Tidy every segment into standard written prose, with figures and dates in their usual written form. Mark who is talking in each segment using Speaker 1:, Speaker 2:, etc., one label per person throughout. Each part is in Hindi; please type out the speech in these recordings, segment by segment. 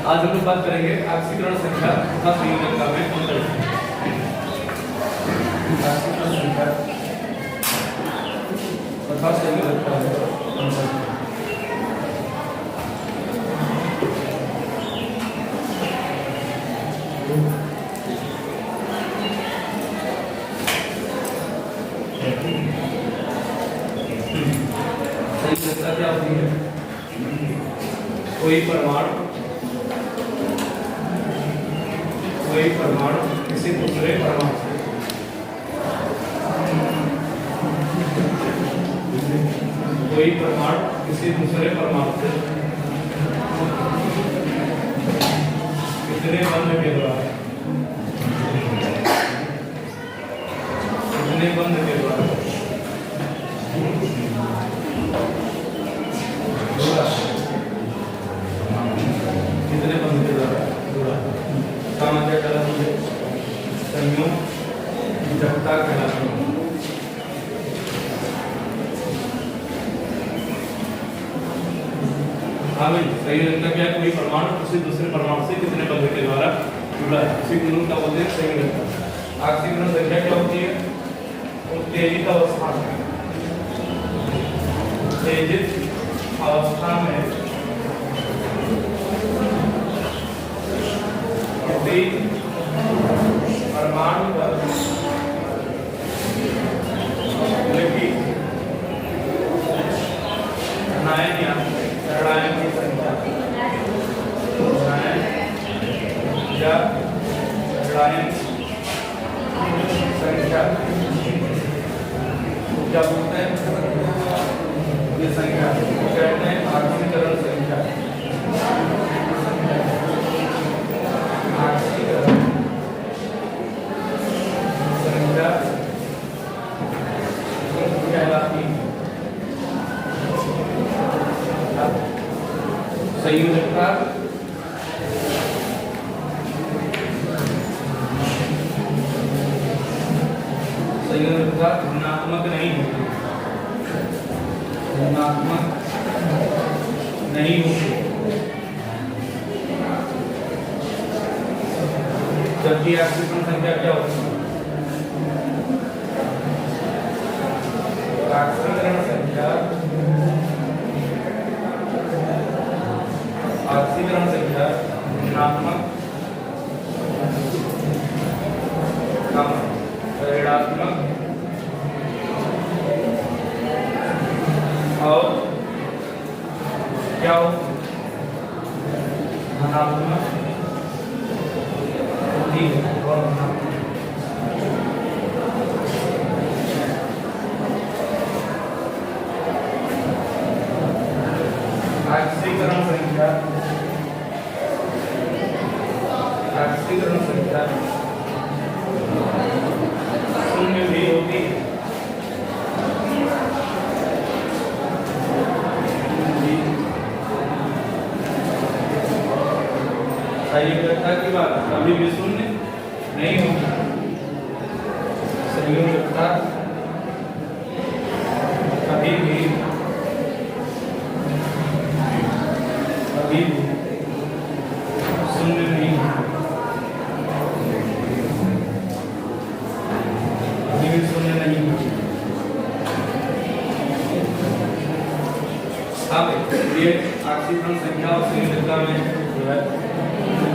Speaker 1: आज हम लोग बात करेंगे ऑक्सीकरण संख्या तथा संयोजकता में अंतर। ऑक्सीकरण संख्या तथा संयोजकता में अंतर। संयोजकता क्या होती है? कोई परमाणु किसी दूसरे परमाणु से कितने बंध के द्वारा कितने बंध के द्वारा क्या कहलाती है? संयोजकता कहलाती है। संयोजकता क्या है? कोई परमाणु किसी दूसरे परमाणु से कितने बंध के द्वारा जुड़ा है, इसी गुण का बोलते हैं संयोजकता। ऑक्सीकरण संख्या क्या होती है? उत्तेजित अवस्था में परमाणु पर ऋणायन की संख्या क्या बोलते हैं? ये संख्या कहते हैं ऑक्सीकरण संख्या। संयोजकता ऋणात्मक नहीं होती, जबकि ऑक्सीकरण संख्या क्या होती है? ऑक्सीकरण संख्या ऋणात्मक ऋणात्मक और क्या हो? धनात्मक और ऑक्सीकरण संख्या शून्य भी होती है। संयोजकता की बात कभी भी शून्य नहीं होगी। संयोजकता कभी भी शून्य नहीं होगी। ये ऑक्सीकरण संख्या और संयोजकता में जो है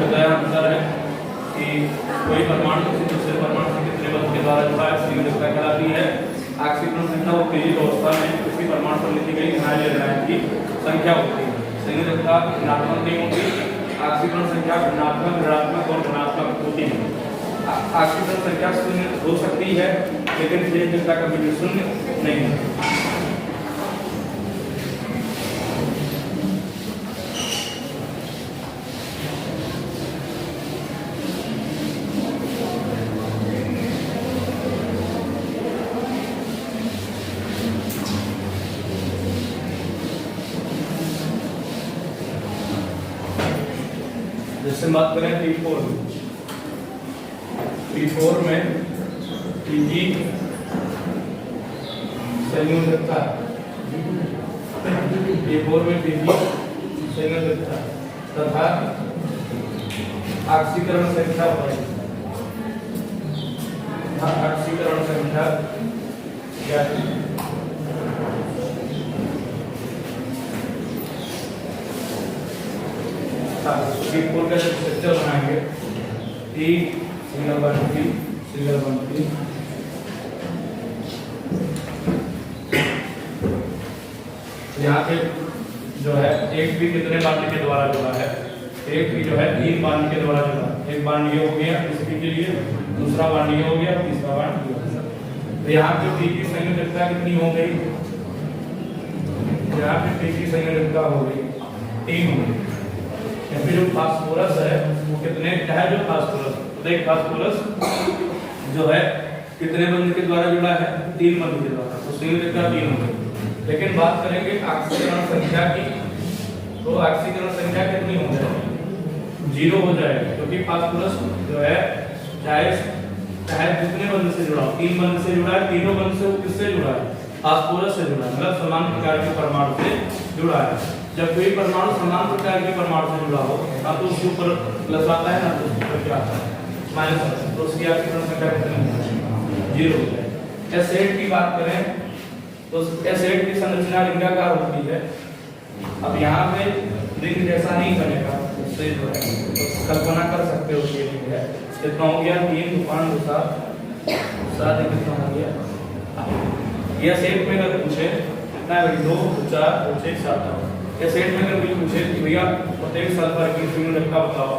Speaker 1: बताया अंतर है कि कोई परमाणु किसी दूसरे परमाणु से कितने बंध के द्वारा जुड़ा है, संयोजकता कहलाती है। ऑक्सीकरण संख्या वो उत्तेजित अवस्था में किसी परमाणु पर लिखी गई ऋणायन की संख्या होती है। संयोजकता ऋणात्मक नहीं होती। ऑक्सीकरण संख्या ऋणात्मक, ऋणात्मक और धनात्मक होती है। ऑक्सीकरण संख्या शून्य हो सकती है लेकिन संयोजकता कभी भी शून्य नहीं है। जैसे बात करें P4 में Pg संयोजकता P4 में Pg संयोजकता तथा ऑक्सीकरण संख्या बढ़ेगी। ऑक्सीकरण संख्या क्या है? C4 का जब स्ट्रक्चर बनाएंगे T single bond P single bond P, यहाँ पे जो है एक भी कितने बांड के द्वारा जुड़ा है? एक भी जो है 3 बांड के द्वारा जुड़ा है। एक बांड ये हो गया इसके के लिए, दूसरा बांड ये हो गया, तीसरा बांड ये हो गया। तो यहाँ पे P की संयोजकता कितनी हो गई? यहाँ पे P की संयोजकता हो गई 3 हो गई। यहाँ पे जो फास्फोरस है वो कितने क्या है? जो फास्फोरस, तो देख फास्फोरस जो है कितने बंध के द्वारा जुड़ा है? 3 बंध के द्वारा, तो संयोजकता 3 हो गई। लेकिन बात करेंगे ऑक्सीकरण संख्या की, तो ऑक्सीकरण संख्या कितनी हो जाएगी? 0 हो जाएगी, क्योंकि फास्फोरस जो है चाहे कितने बंध से जुड़ा हो, 3 बंध से जुड़ा है, तीनों बंध से वो किससे जुड़ा है? फास्फोरस से जुड़ा है, मतलब समान प्रकार के परमाणु से जुड़ा है। जब कोई परमाणु समान प्रकार के परमाणु से जुड़ा हो, ना तो उसके ऊपर प्लस आता है ना तो उसके ऊपर क्या आता है? माइनस। तो उसकी ऑक्सीकरण संख्या कितनी? 0 हो जाएगी। एसिड की बात करें तो एसिड की संरचना रिंगाकार होती है। अब यहाँ पे रिंग जैसा नहीं बनेगा, उससे जो है तो कल्पना कर सकते हो कि रिंग है। कितना हो गया? 3 2 5 7 कितना हो गया? ये सेट में अगर पूछे कितना है? 2 4 2 6 7। ये सेट में अगर पूछे कि भैया प्रत्येक सल्फर की संयोजकता बताओ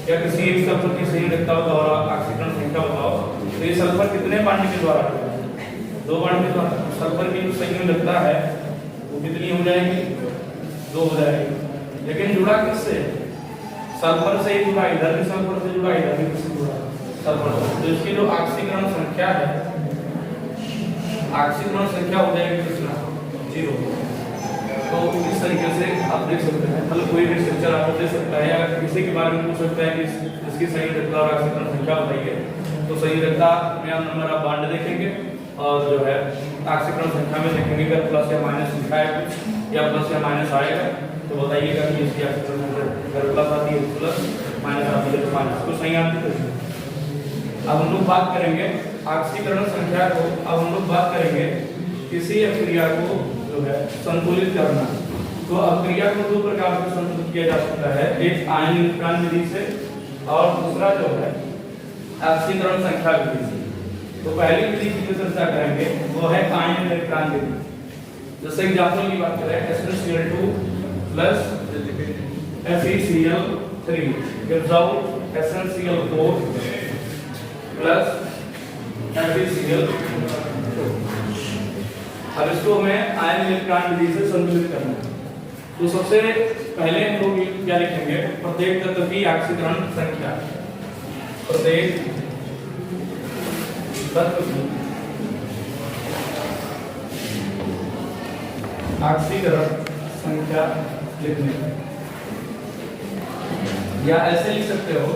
Speaker 1: या किसी एक सल्फर की संयोजकता बताओ और ऑक्सीकरण संख्या बताओ, तो ये सल्फर कितने बांड के द्वारा जुड़ा है? 2 बांड के द्वारा। सल्फर की जो संयोजकता है वो कितनी हो जाएगी? 2 हो जाएगी। लेकिन जुड़ा किससे? सल्फर से ही जुड़ा, इधर भी सल्फर से जुड़ा, इधर भी किससे जुड़ा? सल्फर से। तो इसकी जो ऑक्सीकरण संख्या है, ऑक्सीकरण संख्या हो जाएगी कितना? 0। तो इस तरीके से आप देख सकते हैं, मतलब कोई भी स्ट्रक्चर आपको दे सकता है या किसी के बारे में पूछ सकता है कि इसकी संयोजकता और ऑक्सीकरण संख्या बताइए, तो संयोजकता में आप नंबर ऑफ बॉन्ड देखेंगे और जो है ऑक्सीकरण संख्या में देखेंगे अगर प्लस या माइनस लिखा है कुछ या प्लस या माइनस आएगा तो बताइएगा कि इसकी ऑक्सीकरण संख्या अगर प्लस आती है प्लस, माइनस आती है तो माइनस, तो सही आती है। अब हम लोग बात करेंगे ऑक्सीकरण संख्या को। अब हम लोग बात करेंगे किसी अभिक्रिया को जो है संतुलित करना। तो अभिक्रिया को 2 प्रकार से संतुलित किया जा सकता है, एक आयन इलेक्ट्रॉन विधि से और दूसरा जो है ऑक्सीकरण संख्या विधि से। तो पहली विधि की चर्चा करेंगे वो है आयन इलेक्ट्रॉन विधि। जैसे एग्जांपल की बात करें SnCl2 plus FeCl3 gives out SnCl4 plus FeCl2। अब इसको हमें आयन इलेक्ट्रॉन विधि से संतुलित करना है। तो सबसे पहले हम लोग क्या लिखेंगे? प्रत्येक तत्व की ऑक्सीकरण संख्या, प्रत्येक तत्व की ऑक्सीकरण संख्या लिखने, या ऐसे लिख सकते हो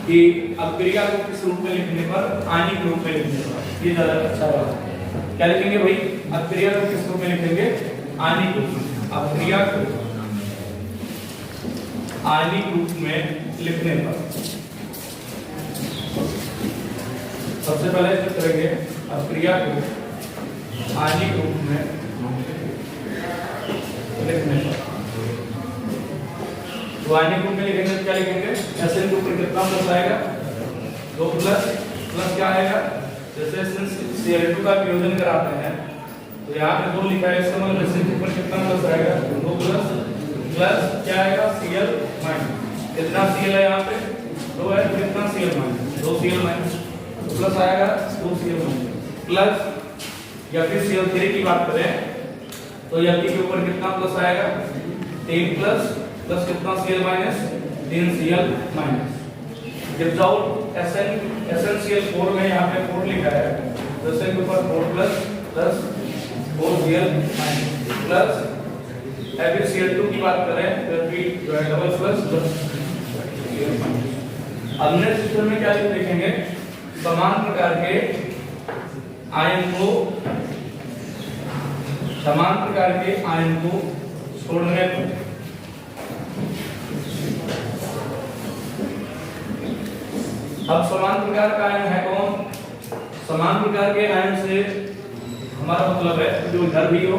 Speaker 1: कि अभिक्रिया को किस रूप में लिखने पर? आयनिक रूप में लिखने पर, ये ज्यादा अच्छा होगा। क्या लिखेंगे भाई? अभिक्रिया को किस रूप में लिखेंगे? आयनिक रूप में। अभिक्रिया को आयनिक रूप में लिखने पर सबसे पहले क्या करेंगे? अभिक्रिया को आयनिक रूप में लिखने पर, तो आयनिक रूप में लिखेंगे तो क्या लिखेंगे? SN के ऊपर कितना प्लस आएगा? 2 प्लस क्या आएगा? जैसे Cl2 का वियोजन कराते हैं तो यहाँ पे 2 लिखा है, इसका मतलब SN के ऊपर कितना प्लस आएगा? 2 प्लस क्या आएगा? Cl minus. कितना Cl है यहाँ पे? 2 है, तो कितना Cl minus? 2 Cl minus, plus आएगा 2 Cl माइनस प्लस। या फिर Cl3 की बात करें तो L3 के ऊपर कितना प्लस आएगा? 3 प्लस कितना Cl minus? 3 Cl minus. gives out SnCl4 में यहाँ पे 4 लिखा है, तो SN के ऊपर 4 plus 4 Cl minus plus FeCl2 की बात करें तो जो है डबल प्लस Cl माइनस। अब नेक्स्ट सिस्टम में क्या लिखेंगे? समान प्रकार के आयन को छोड़ने पर अब समान प्रकार का आयन है कौन? समान प्रकार के आयन से हमारा मतलब है जो इधर भी हो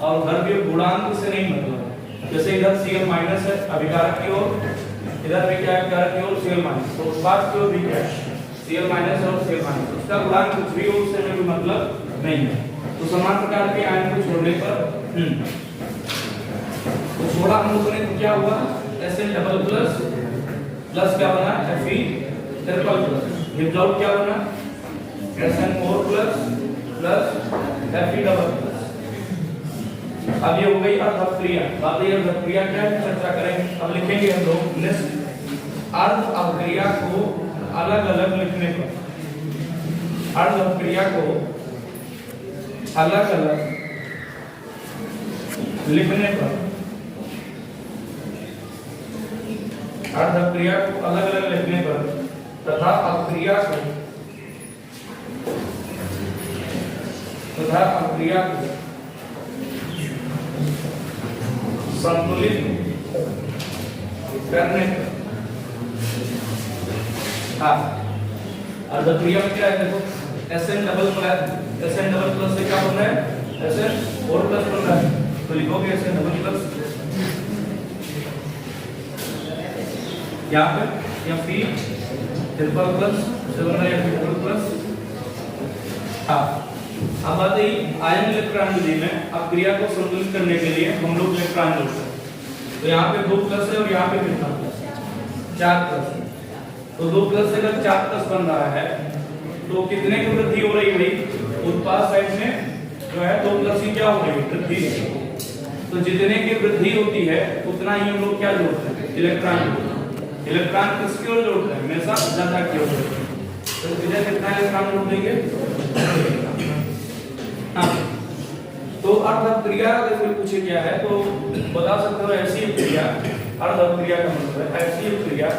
Speaker 1: और उधर भी गुणांक से नहीं मतलब है। जैसे इधर Cl माइनस है अभिकारक की ओर, इधर भी क्या है अभिकारक की ओर Cl माइनस, तो उत्पाद की ओर भी क्या है Cl माइनस और Cl माइनस, उसका गुणांक कुछ भी हो उससे हमें कोई मतलब नहीं है। तो समान प्रकार के आयन को छोड़ने पर तो छोड़ा हम लोगों ने तो क्या हुआ Sn डबल प्लस प्लस क्या बना Fe triple plus, gives out क्या बना SN4 plus plus Fe double plus. अब ये हो गई अर्ध अपक्रिया। बात ये अर्ध अपक्रिया क्या है चर्चा करेंगे। अब लिखेंगे हम लोग नेक्स्ट अर्ध अपक्रिया को अलग अलग लिखने पर, अर्ध अपक्रिया को अलग अलग लिखने पर, अर्ध अपक्रिया को अलग अलग लिखने पर तथा अपक्रिया को संतुलित करने पर, हाँ अर्धक्रिया में क्या है देखो Sn डबल प्लस से क्या बन रहा है Sn4 प्लस बन रहा है, तो लिखोगे Sn डबल प्लस यहाँ पे या Fe ट्रिपल प्लस से बन रहा है Fe डबल प्लस। हाँ अब बात है आयन इलेक्ट्रॉन विधि में अब क्रिया को संतुलित करने के लिए हम लोग इलेक्ट्रॉन जोड़ते हैं। तो यहाँ पे 2 प्लस है और यहाँ पे कितना प्लस है 4 प्लस है, तो 2 प्लस से अगर 4 प्लस बन रहा है तो कितने की वृद्धि हो रही है उत्पाद साइड में जो है 2 प्लस की क्या हो रही है वृद्धि। तो जितने की वृद्धि होती है उतना ही हम लोग क्या जोड़ते हैं इलेक्ट्रॉन जोड़ते हैं। इलेक्ट्रॉन किसकी ओर जोड़ते हैं हमेशा ज्यादा की ओर। तो इधर कितना इलेक्ट्रॉन जोड़ देंगे। हाँ तो अर्ध अपक्रिया अगर कोई पूछे क्या है तो बता सकते हो ऐसी अपक्रिया, अर्ध अपक्रिया का मतलब है ऐसी अपक्रिया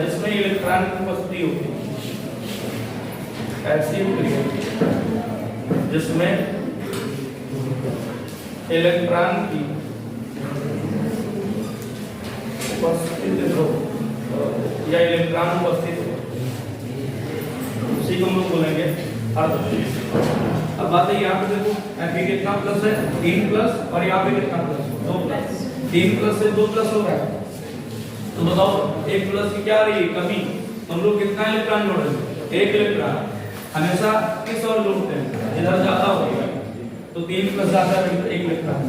Speaker 1: जिसमें इलेक्ट्रॉन की उपस्थिति होती है, ऐसी अपक्रिया जिसमें इलेक्ट्रॉन की उपस्थित हो या इलेक्ट्रॉन उपस्थित हो उसी को हम लोग बोलेंगे अर्ध अपक्रिया। अब बात है यहाँ पे देखो Fe कितना प्लस है 3 प्लस और यहाँ पे कितना प्लस 2 प्लस, 3 प्लस से 2 प्लस हो रहा है तो बताओ 1 प्लस की क्या रही है कमी, हम लोग कितना इलेक्ट्रॉन जोड़ रहे हैं 1 इलेक्ट्रॉन हमेशा किस ओर जोड़ते हैं जिधर ज्यादा होगा, तो 3 प्लस ज्यादा है 1 इलेक्ट्रॉन।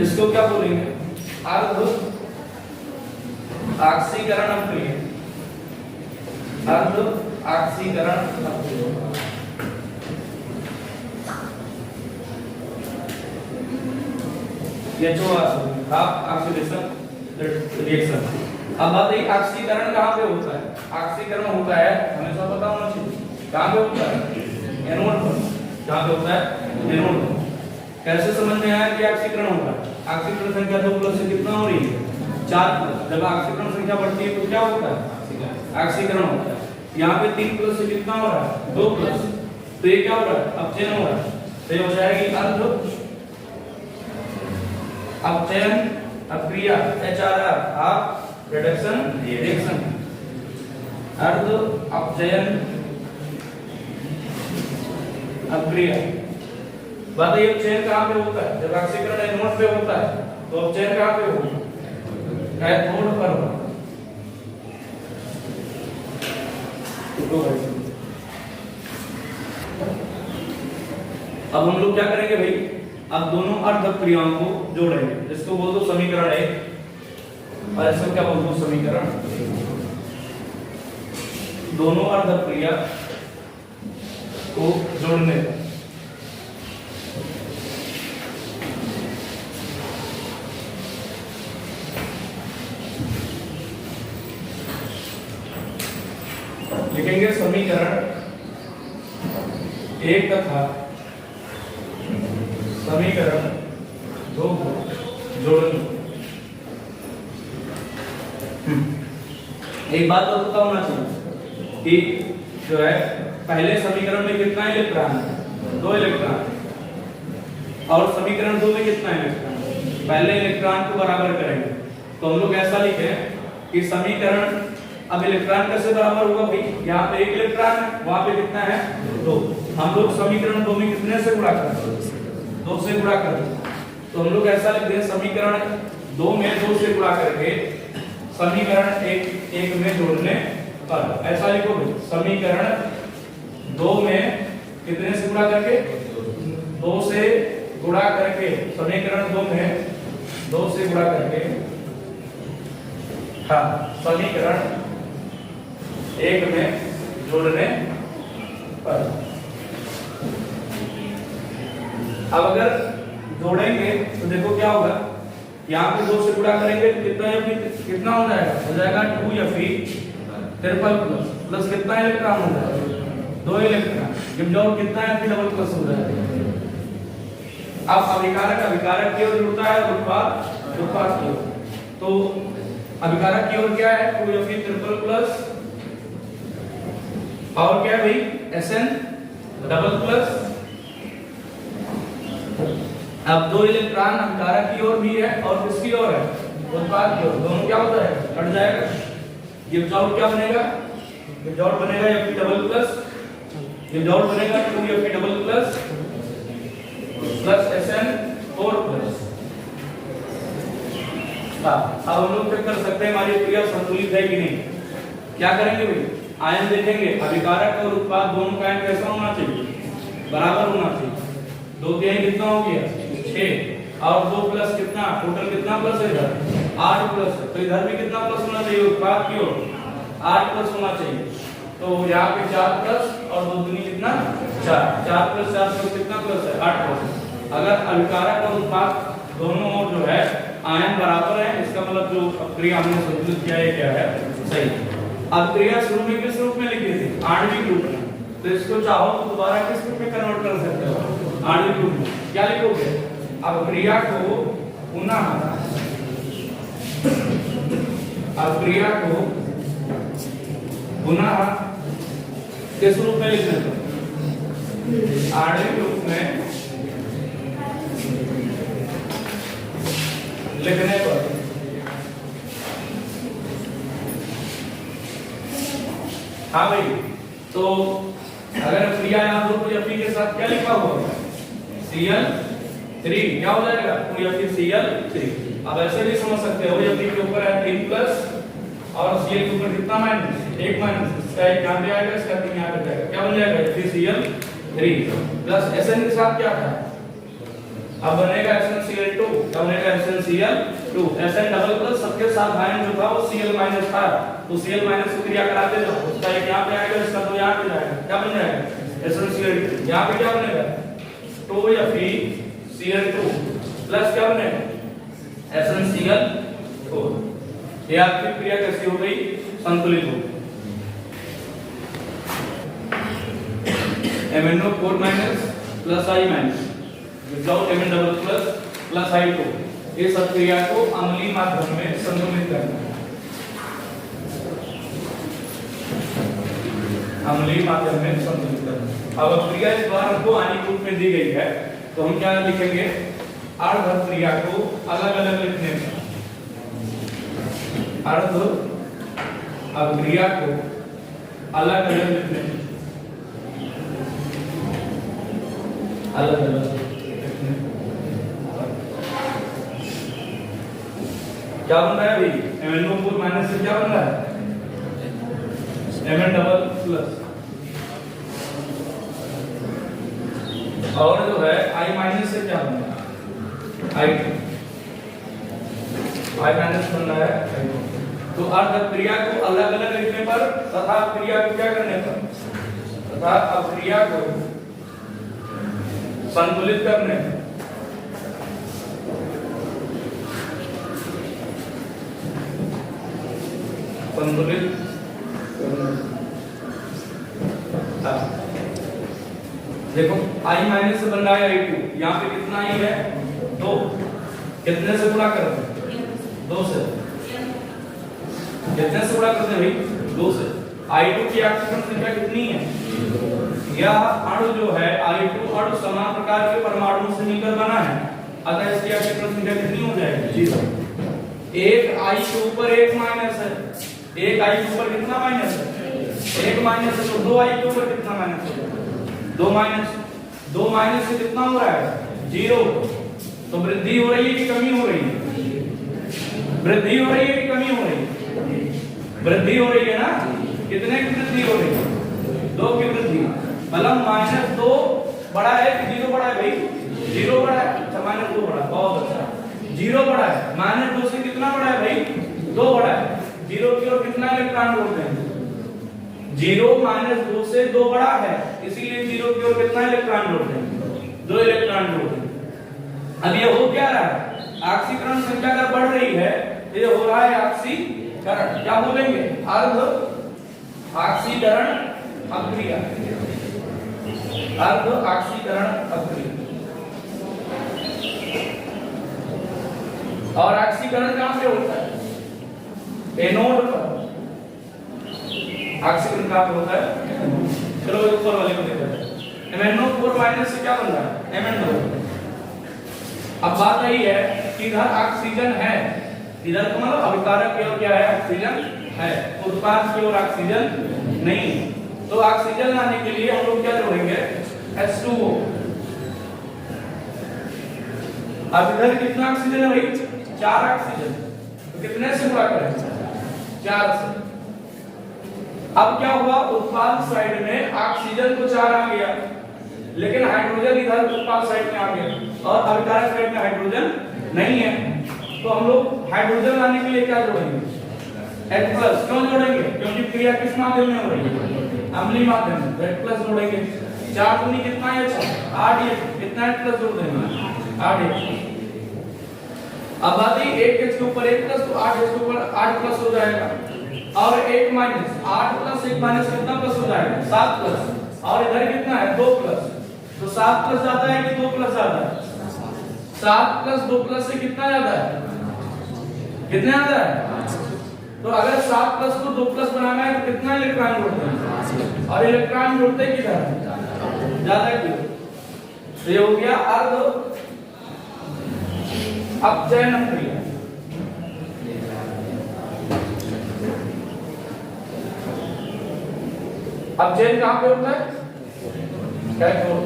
Speaker 1: इसको क्या बोलेंगे अर्ध ऑक्सीकरण अपक्रिया, अर्ध ऑक्सीकरण अपक्रिया। ये जो ऑक्सीडेशन रिएक्शन। अब बात है ऑक्सीकरण कहाँ पे होता है, ऑक्सीकरण होता है हमेशा पता होना चाहिए कहाँ पे होता है एनोड पर। कहाँ पे होता है एनोड पर। कैसे समझ में आया कि ऑक्सीकरण होता है, ऑक्सीकरण संख्या 2 प्लस से कितना हो रही है 4 प्लस, जब ऑक्सीकरण संख्या बढ़ती है तो क्या होता है ऑक्सीकरण होता है। यहाँ पे 3 प्लस से कितना हो रहा है 2 प्लस, तो ये क्या हो रहा है अपचयन हो रहा है, तो ये हो जाएगी अर्ध अपचयन अपक्रिया HRR हाफ रिडक्शन रिएक्शन, अर्ध अपचयन अपक्रिया। बात है अपचयन कहाँ पे होता है जब ऑक्सीकरण एनोड पे होता है, तो अपचयन कहाँ पे होगा कैथोड पर होगा। अब हम लोग क्या करेंगे भाई, अब दोनों अर्ध अपक्रियाओं को जोड़ेंगे, इसको बोल दो समीकरण 1 और इसको क्या बोल दो समीकरण। दोनों अर्ध अपक्रिया को जोड़ने पर लिखेंगे समीकरण 1 तथा समीकरण 2 को जोड़ने। एक बात तो पता होना चाहिए कि जो है पहले समीकरण में कितना इलेक्ट्रॉन है 2 इलेक्ट्रॉन, और समीकरण 2 में कितना इलेक्ट्रॉन, पहले इलेक्ट्रॉन को बराबर करेंगे तो हम लोग ऐसा लिखे कि समीकरण, अब इलेक्ट्रॉन कैसे बराबर होगा भाई, यहाँ पे एक इलेक्ट्रॉन है, वहां पे कितना है 2, हम लोग समीकरण 2 में कितने से गुणा करते हैं 2 से गुणा करते हैं, तो हम लोग ऐसा लिखते हैं समीकरण 2 में 2 से गुणा करके समीकरण 1 में जोड़ने पर, ऐसा लिखो भाई समीकरण 2 में कितने से गुणा करके 2 से गुणा करके, समीकरण 2 में 2 से गुणा करके, हाँ समीकरण 1 में जोड़ने पर। अब अगर जोड़ेंगे तो देखो क्या होगा, यहाँ पे 2 से गुणा करेंगे तो कितना हो जाएगा, हो जाएगा 2Fe ट्रिपल प्लस प्लस कितना इलेक्ट्रॉन हो जाएगा 2 इलेक्ट्रॉन, जब जोड़ कितना है Fe डबल प्लस हो जाएगा। अब अभिकारक की ओर जुड़ता है, उत्पाद की ओर, तो अभिकारक की ओर क्या है 2Fe ट्रिपल प्लस और क्या है भाई Sn डबल प्लस। अब 2 इलेक्ट्रॉन अभिकारक की ओर भी है और किसकी ओर है, उत्पाद की ओर, दोनों क्या होता है कट जाएगा, ये जोड़ क्या बनेगा, ये जोड़ बनेगा Fe डबल प्लस, ये जोड़ बनेगा 2Fe double plus plus Sn4 plus. अब हम लोग चेक कर सकते हैं हमारी क्रिया संतुलित है कि नहीं। क्या करेंगे भाई, आयन देखेंगे, अभिकारक और उत्पाद दोनों का आयन कैसा होना चाहिए, बराबर होना चाहिए। 2 के कितना हो गया 6 और 2 प्लस कितना, टोटल कितना प्लस है इधर 8 प्लस, तो इधर भी कितना प्लस होना चाहिए, उत्पाद की ओर 8 प्लस होना चाहिए। तो यहाँ पे 4 प्लस और 2 दूनी कितना 4 प्लस 4 से कितना प्लस है 8 प्लस। अगर अभिकारक और उत्पाद दोनों ओर जो है आयन बराबर है, इसका मतलब जो क्रिया हमने संतुलित किया है क्या है सही। अब क्रिया शुरू में किस रूप में लिखी थी, आणविक रूप में, तो इसको चाहो तो दोबारा किस रूप में कन्वर्ट कर सकते हो, आणविक रूप में। क्या लिखोगे, अब क्रिया को पुनः, अब क्रिया को पुनः किस रूप में लिखने को, आणविक रूप में लिखने पर। हाँ भाई, तो अगर क्रिया यहाँ 2Fe के साथ क्या लिखा हुआ Cl3, क्या हो जाएगा 2Fe Cl3। अब ऐसे भी समझ सकते हो, Fe के ऊपर है 3 प्लस और Cl के ऊपर कितना माइनस 1 माइनस, इसका 1 यहाँ पे आएगा, इसका 3 यहाँ पे जाएगा, क्या बन जाएगा FeCl3 प्लस Sn के साथ क्या था, अब बनेगा SnCl2, क्या बनेगा SnCl2, Sn डबल प्लस सबके साथ आयन जो था वो Cl माइनस था, तो Cl माइनस की क्रिया कराते जाओ, उसका 1 यहाँ पे आएगा, इसका 2 यहाँ पे जाएगा, क्या बन जाएगा SnCl2। यहाँ पे क्या बनेगा 2FeCl2 प्लस क्या बनेगा SnCl4। ये आपकी क्रिया कैसी हो गई, संतुलित हो गई। MnO4 minus plus I minus without Mn double plus plus I2, ये सब क्रिया को अम्लीय माध्यम में संतुलित करना है, अम्लीय माध्यम में संतुलित करना। अब क्रिया इस बार हमको आणविक रूप में दी गई है, तो हम क्या लिखेंगे, अर्ध क्रिया को अलग अलग लिखने में, अर्ध अभिक्रिया को अलग अलग लिखने में, अलग अलग क्या बन रहा है भाई, MnO4 माइनस से क्या बन रहा है Mn डबल प्लस, और जो है I माइनस से क्या बन रहा है I माइनस बन रहा है I2। तो अर्ध क्रिया को अलग अलग लिखने पर तथा क्रिया को क्या करने पर, तथा अभिक्रिया को संतुलित करने पर, संतुलित देखो I माइनस से बन रहा है I2, यहाँ पे कितना I है 2, कितने से गुणा करते हैं 2 से, कितने से गुणा करते हैं भाई 2 से। I2 की आक्षेपण संख्या कितनी है, यह अणु जो है I2 अणु समान प्रकार के परमाणुओं से मिलकर बना है, अतः इसकी आक्षेपण संख्या कितनी हो जाएगी 0। एक आई के ऊपर एक माइनस है, एक आई के ऊपर कितना माइनस है, एक माइनस है, तो दो आई के ऊपर कितना माइनस है, दो माइनस, दो माइनस से कितना हो रहा है, जीरो। तो वृद्धि हो रही है कि कमी हो रही है, वृद्धि हो रही है कि कमी हो रही है, वृद्धि हो रही है ना। कितने की वृद्धि हो रही है, दो की वृद्धि, मतलब माइनस दो बड़ा है कि जीरो बड़ा है भाई, जीरो बड़ा है, अच्छा माइनस दो बड़ा, बहुत अच्छा, जीरो बड़ा है, माइनस दो से कितना बड़ा है भाई, दो बड़ा है, जीरो की ओर कितना इलेक्ट्रॉन जोड़ते हैं, जीरो माइनस दो से दो बड़ा है, इसीलिए जीरो की ओर कितना इलेक्ट्रॉन जोड़ते हैं, दो इलेक्ट्रॉन जोड़ते हैं। अब ये हो क्या रहा है, ऑक्सीकरण संख्या अगर बढ़ रही है, ये हो रहा है ऑक्सीकरण, क्या बोलेंगे, अर्ध ऑक्सीकरण अभिक्रिया, अर्ध ऑक्सीकरण अभिक्रिया। और ऑक्सीकरण कहां से होता है, एनोड पर, ऑक्सीकरण कहां पे होता है, चलो ऊपर वाले को देखते हैं, MnO4 माइनस से क्या बन रहा है, Mn2। अब बात यही है कि इधर ऑक्सीजन है, इधर तो मतलब अभिकारक की ओर क्या है, ऑक्सीजन है, उत्पाद की ओर ऑक्सीजन नहीं। तो ऑक्सीजन लाने के लिए हम लोग क्या जोड़ेंगे, H2O। अब इधर कितना ऑक्सीजन है भाई, 4 ऑक्सीजन, तो कितने से गुणा करें, 4 से। अब क्या हुआ, उत्पाद साइड में ऑक्सीजन तो 4 आ गया, लेकिन हाइड्रोजन इधर उत्पाद साइड में आ गया और अभिकारक साइड में हाइड्रोजन नहीं है। तो हम लोग हाइड्रोजन लाने के लिए क्या जोड़ेंगे, H+। क्यों जोड़ेंगे, क्योंकि क्रिया किस माध्यम में हो रही है, अम्लीय माध्यम में, H+ जोड़ेंगे। 4 दूनी कितना है, 8, कितना H+ जोड़ देंगे, 8। अब आती 1H के ऊपर 1+, तो 8H के ऊपर 8+ हो जाएगा, और 1 माइनस, 8+ 1 माइनस कितना प्लस हो जाएगा, 7+, और इधर कितना है, 2+, तो 7+ ज्यादा है कि 2+ ज्यादा है, 7+ 2+ से कितना ज्यादा है, कितना ज्यादा है। तो अगर 7+ को 2+ बनाना है तो कितना इलेक्ट्रॉन जोड़ते हैं, और इलेक्ट्रॉन जोड़ते किधर, ज्यादा क्यों। तो ये हो गया अर्ध अपचयन क्रिया। अपचयन कहां पे होता है, कैथोड।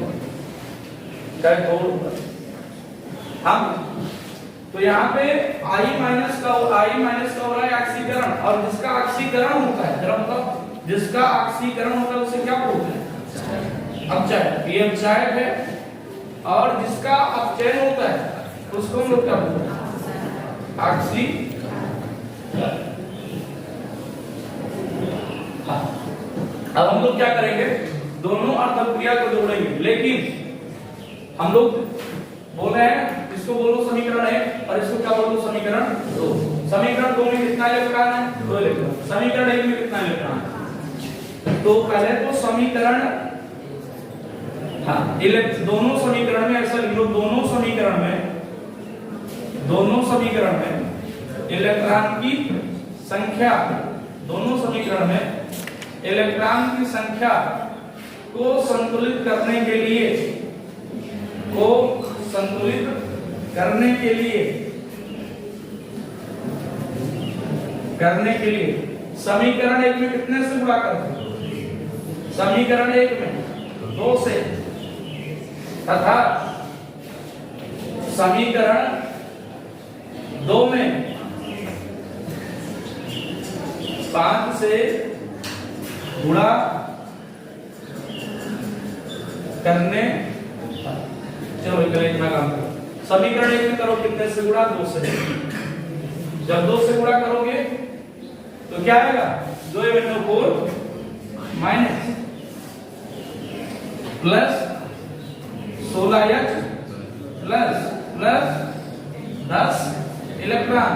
Speaker 1: हम तो यहाँ पे I माइनस का हो रहा है ऑक्सीकरण, और जिसका ऑक्सीकरण होता है, मतलब जिसका ऑक्सीकरण होता है उसे क्या बोलते हैं, अपचयन। ये अपचयन है, और जिसका अपचयन होता है उसको हम लोग क्या बोलते हैं, ऑक्सीकरण। अब हम लोग क्या करेंगे, दोनों अर्धक्रिया को जोड़ेंगे, लेकिन हम लोग बोल रहे हैं इसको बोलो समीकरण 1 और इसको क्या बोलो, समीकरण 2। समीकरण 2 में कितना इलेक्ट्रॉन है, 2 इलेक्ट्रॉन। समीकरण 1 में कितना इलेक्ट्रॉन है, तो पहले तो समीकरण, हाँ दोनों समीकरण में ऐसा लिख लो, दोनों समीकरण में इलेक्ट्रॉन की संख्या, दोनों समीकरण में इलेक्ट्रॉन की संख्या को संतुलित करने के लिए समीकरण 1 में कितने से गुणा करते हैं, समीकरण 1 में 2 से, तथा समीकरण 2 में 5 से गुणा करने। चलो इतना काम करो, समीकरण 1 में करो कितने से गुणा, 2 से। जब 2 से गुणा करोगे तो क्या आएगा, 2Mn4 minus plus 16H plus 10 electron.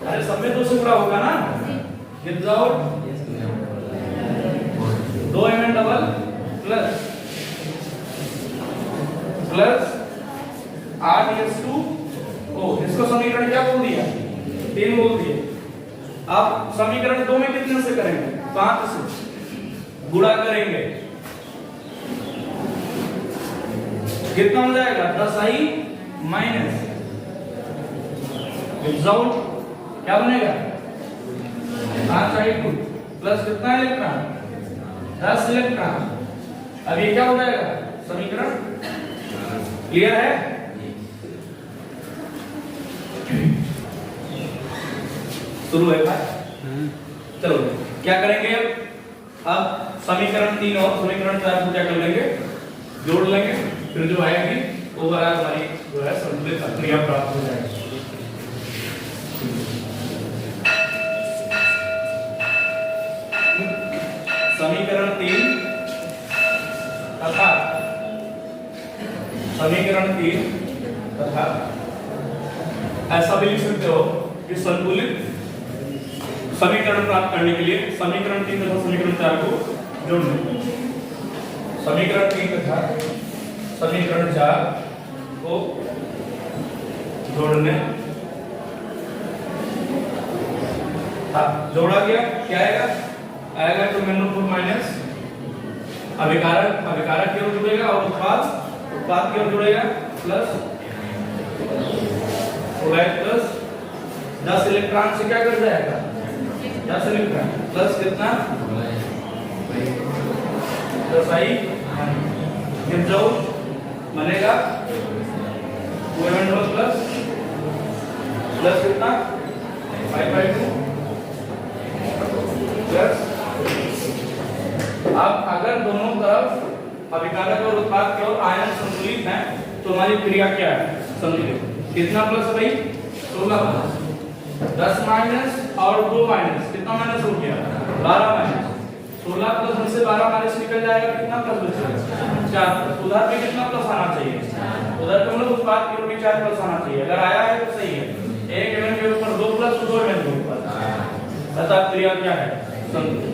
Speaker 1: अरे सब में 2 से गुणा होगा ना, without 2Mn double plus 8H2O। इसको समीकरण क्या बोल दिया, 3 बोल दिया। अब समीकरण 2 में कितने से करेंगे, 5 से गुणा करेंगे, कितना हो जाएगा, 10I माइनस विदाउट क्या बनेगा R2 प्लस कितना इलेक्ट्रॉन 10 इलेक्ट्रॉन। अब ये क्या हो जाएगा समीकरण क्लियर है। शुरू है भाई। चलो क्या करेंगे अब समीकरण 3 और समीकरण 4 को क्या कर लेंगे जोड़ लेंगे, फिर जो आएगी वो वाला हमारी जो है संतुलित क्रिया प्राप्त हो जाएगी। समीकरण 3 तथा समीकरण 3 तथा ऐसा भी लिख सकते हो कि संतुलित समीकरण प्राप्त करने के लिए समीकरण 3 तथा समीकरण 4 को जोड़ लें। समीकरण 3 तथा समीकरण 4 को जोड़ने जोड़ा गया क्या आएगा तो मेनोफोर माइनस अभिकारक की ओर जुड़ेगा और उत्पाद की ओर जुड़ेगा प्लस 10 इलेक्ट्रॉन से क्या कर जाएगा 10 इलेक्ट्रॉन प्लस कितना 10 आई गिर जाओ बनेगा 2 प्लस कितना 5/2 प्लस। अब अगर दोनों तरफ अभिकारक और उत्पाद की ओर आयन संतुलित हैं तो हमारी क्रिया क्या है संतुलित। कितना प्लस भाई 16 प्लस 10 माइनस और 2 माइनस कितना माइनस हो गया 12 माइनस 16 प्लस उनसे 12 माइनस निकल जाएगा कितना प्लस बचेगा 4 प्लस। उधर भी कितना प्लस आना चाहिए उधर तो मतलब उत्पाद की ओर भी 4 प्लस आना चाहिए। अगर आया है तो सही है। एक एलिमेंट के ऊपर 2 प्लस 2 एलिमेंट के ऊपर अतः क्रिया क्या है संतुलित।